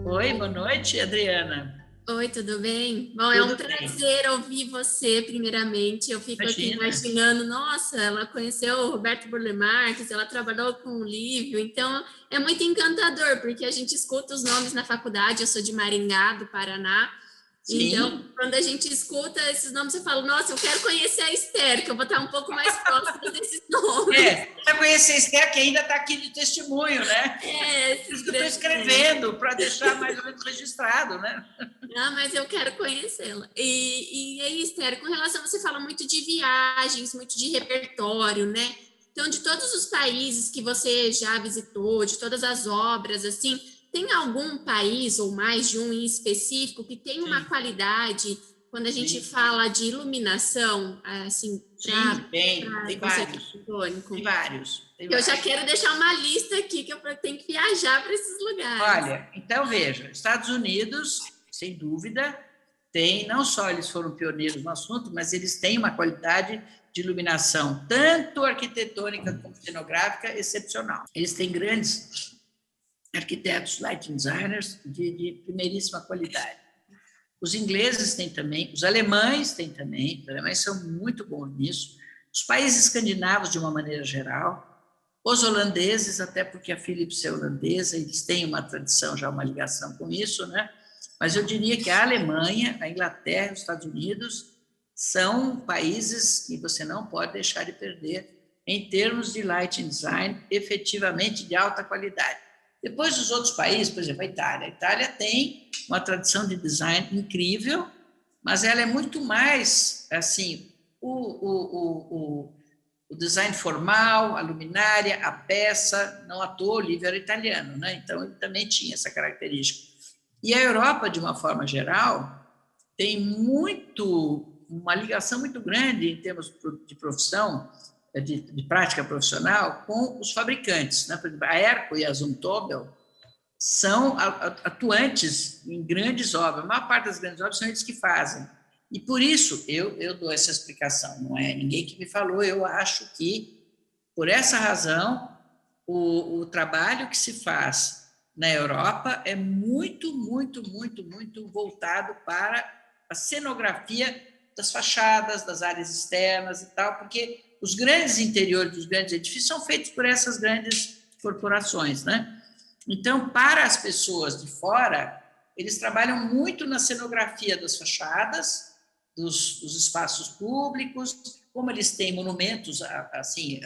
Oi, boa noite, Adriana. Oi, tudo bem? Bom, é um Tudo bem? prazer ouvir você, primeiramente. Eu fico aqui Imagina. imaginando, nossa, ela conheceu o Roberto Burle Marx, ela trabalhou com o Lívio, então é muito encantador, porque a gente escuta os nomes na faculdade, eu sou de Maringá, do Paraná, então Sim. quando a gente escuta esses nomes, eu falo, nossa, eu quero conhecer a Esther, que eu vou estar um pouco mais próxima desses nomes. Para conhecer a Esther, que ainda está aqui de testemunho, né? É, Por esses isso que eu estou grandes nomes. escrevendo, para deixar mais ou menos registrado, né? Ah, mas eu quero conhecê-la. E aí, Esther, com relação, você fala muito de viagens, muito de repertório, né? Então, de todos os países que você já visitou, de todas as obras, assim, tem algum país ou mais de um em específico que tem uma Sim, qualidade, quando a gente sim, fala de iluminação, assim, sim, para tem conceito vários. arquitetônico? Tem vários, tem Eu já vários. quero deixar uma lista aqui que eu tenho que viajar para esses lugares. Olha, então veja, Estados Unidos, sem dúvida, tem, não só eles foram pioneiros no assunto, mas eles têm uma qualidade de iluminação, tanto arquitetônica como cenográfica, excepcional. Eles têm grandes arquitetos, lighting designers de primeiríssima qualidade. Os ingleses têm também, os alemães têm também, os alemães são muito bons nisso, os países escandinavos, de uma maneira geral, os holandeses, até porque a Philips é holandesa, eles têm uma tradição, já uma ligação com isso, né? Mas eu diria que a Alemanha, a Inglaterra, os Estados Unidos são países que você não pode deixar de perder em termos de lighting design efetivamente de alta qualidade. Depois os outros países, por exemplo, a Itália. A Itália tem uma tradição de design incrível, mas ela é muito mais, assim, o design formal, a luminária, a peça, não à toa, o livro era italiano, né? Então ele também tinha essa característica. E a Europa, de uma forma geral, tem uma ligação muito grande em termos de profissão, de prática profissional, com os fabricantes, né? Por exemplo, a Erco e a Zumtobel são atuantes em grandes obras. A maior parte das grandes obras são eles que fazem. E por isso eu dou essa explicação. Não é ninguém que me falou. Eu acho que, por essa razão, o trabalho que se faz na Europa é muito, muito, muito, muito voltado para a cenografia das fachadas, das áreas externas e tal, porque os grandes interiores dos grandes edifícios são feitos por essas grandes corporações, né? Então, para as pessoas de fora, eles trabalham muito na cenografia das fachadas, dos espaços públicos, como eles têm monumentos assim,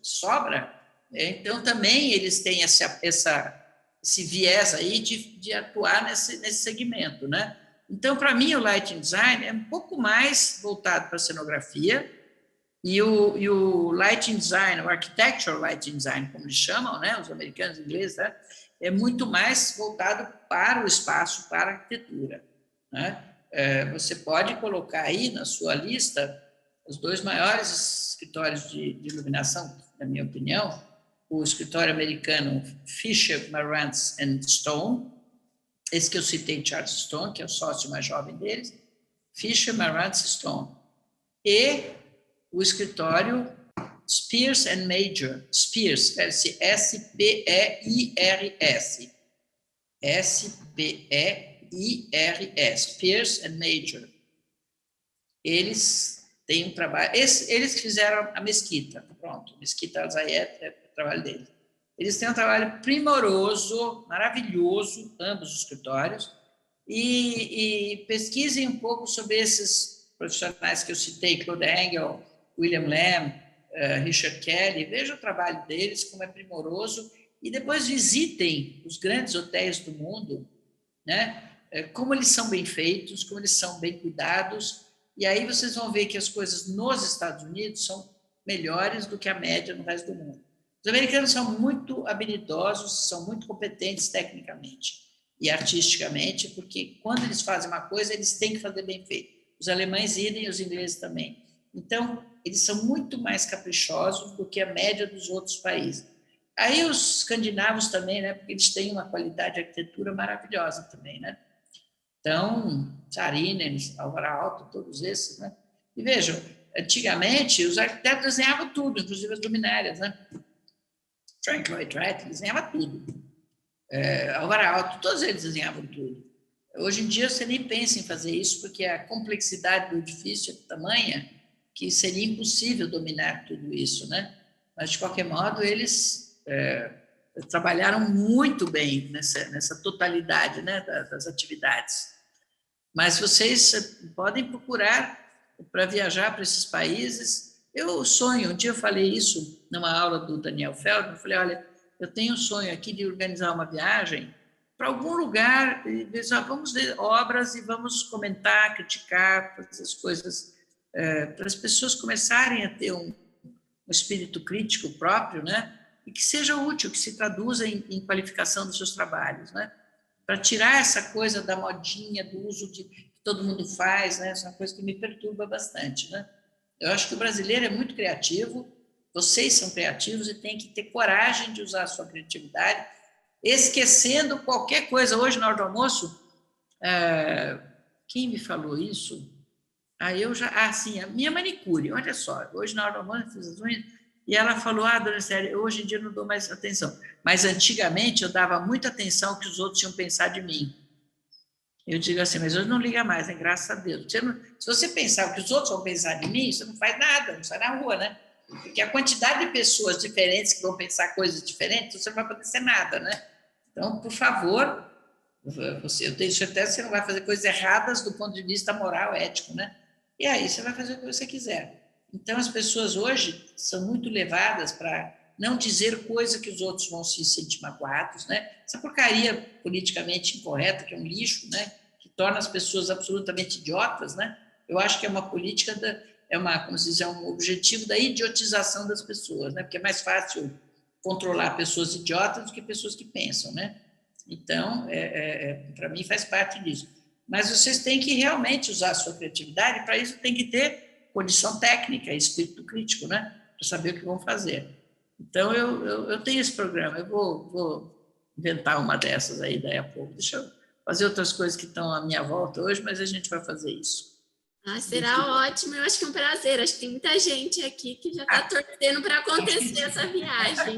sobra, então também eles têm esse viés aí de atuar nesse segmento, né? Então, para mim, o lighting design é um pouco mais voltado para a cenografia, e o lighting design, o architectural lighting design, como eles chamam, né, os americanos e ingleses, né, é muito mais voltado para o espaço, para a arquitetura. Né? Você pode colocar aí na sua lista os dois maiores escritórios de iluminação, na minha opinião, o escritório americano Fisher, Marantz and Stone, esse que eu citei, Charles Stone, que é o sócio mais jovem deles, Fisher, Marantz Stone, e o escritório Spears and Major, Spears, S-P-E-I-R-S, S-P-E-I-R-S, Spears and Major. Eles têm um trabalho, eles que fizeram a Mesquita, pronto, Mesquita Al-Zayed é o trabalho deles. Eles têm um trabalho primoroso, maravilhoso, ambos os escritórios, e pesquisem um pouco sobre esses profissionais que eu citei, Claude Engel, William Lamb, Richard Kelly, vejam o trabalho deles, como é primoroso, e depois visitem os grandes hotéis do mundo, né? Como eles são bem feitos, como eles são bem cuidados, e aí vocês vão ver que as coisas nos Estados Unidos são melhores do que a média no resto do mundo. Os americanos são muito habilidosos, são muito competentes tecnicamente e artisticamente, porque quando eles fazem uma coisa, eles têm que fazer bem feito. Os alemães idem e os ingleses também. Então, eles são muito mais caprichosos do que a média dos outros países. Aí os escandinavos também, né? Porque eles têm uma qualidade de arquitetura maravilhosa também, né? Então, Saarinen, Alvar Aalto, todos esses, né? E vejam, antigamente os arquitetos desenhavam tudo, inclusive as luminárias, né? Frank Lloyd Wright desenhava tudo. Álvaro Alto, todos eles desenhavam tudo. Hoje em dia você nem pensa em fazer isso, porque a complexidade do edifício é tamanha que seria impossível dominar tudo isso, né? Mas, de qualquer modo, eles trabalharam muito bem nessa totalidade, né, das atividades. Mas vocês podem procurar para viajar para esses países. Eu sonho, um dia eu falei isso numa aula do Daniel Feldman, eu falei, olha, eu tenho um sonho aqui de organizar uma viagem para algum lugar, e vamos ver obras e vamos comentar, criticar, fazer as coisas, para as pessoas começarem a ter um espírito crítico próprio, né? E que seja útil, que se traduza em qualificação dos seus trabalhos, né? Para tirar essa coisa da modinha, do uso que todo mundo faz, né? Essa é uma coisa que me perturba bastante, né? Eu acho que o brasileiro é muito criativo, vocês são criativos e têm que ter coragem de usar a sua criatividade, esquecendo qualquer coisa. Hoje, na hora do almoço, quem me falou isso? Sim, a minha manicure, olha só, hoje na hora do almoço eu fiz as unhas, e ela falou, dona Esther, hoje em dia eu não dou mais atenção, mas antigamente eu dava muita atenção ao que os outros iam pensar de mim. Eu digo assim, mas hoje não liga mais, né? Graças a Deus. Se você pensar o que os outros vão pensar de mim, você não faz nada, não sai na rua, né? Porque a quantidade de pessoas diferentes que vão pensar coisas diferentes, você não vai poder ser nada, né? Então, por favor, eu tenho certeza que você não vai fazer coisas erradas do ponto de vista moral, ético, né? E aí você vai fazer o que você quiser. Então, as pessoas hoje são muito levadas para não dizer coisa que os outros vão se sentir magoados, né? Essa porcaria politicamente incorreta, que é um lixo, né? Que torna as pessoas absolutamente idiotas, né? Eu acho que é uma política, como se diz, um objetivo da idiotização das pessoas, né? Porque é mais fácil controlar pessoas idiotas do que pessoas que pensam, né? Então, para mim, faz parte disso. Mas vocês têm que realmente usar a sua criatividade, para isso tem que ter condição técnica, espírito crítico, né? Para saber o que vão fazer. Então, eu tenho esse programa, eu vou inventar uma dessas aí daí a pouco. Deixa eu fazer outras coisas que estão à minha volta hoje, mas a gente vai fazer isso. Será ótimo, eu acho que é um prazer. Acho que tem muita gente aqui que já está torcendo para acontecer essa viagem.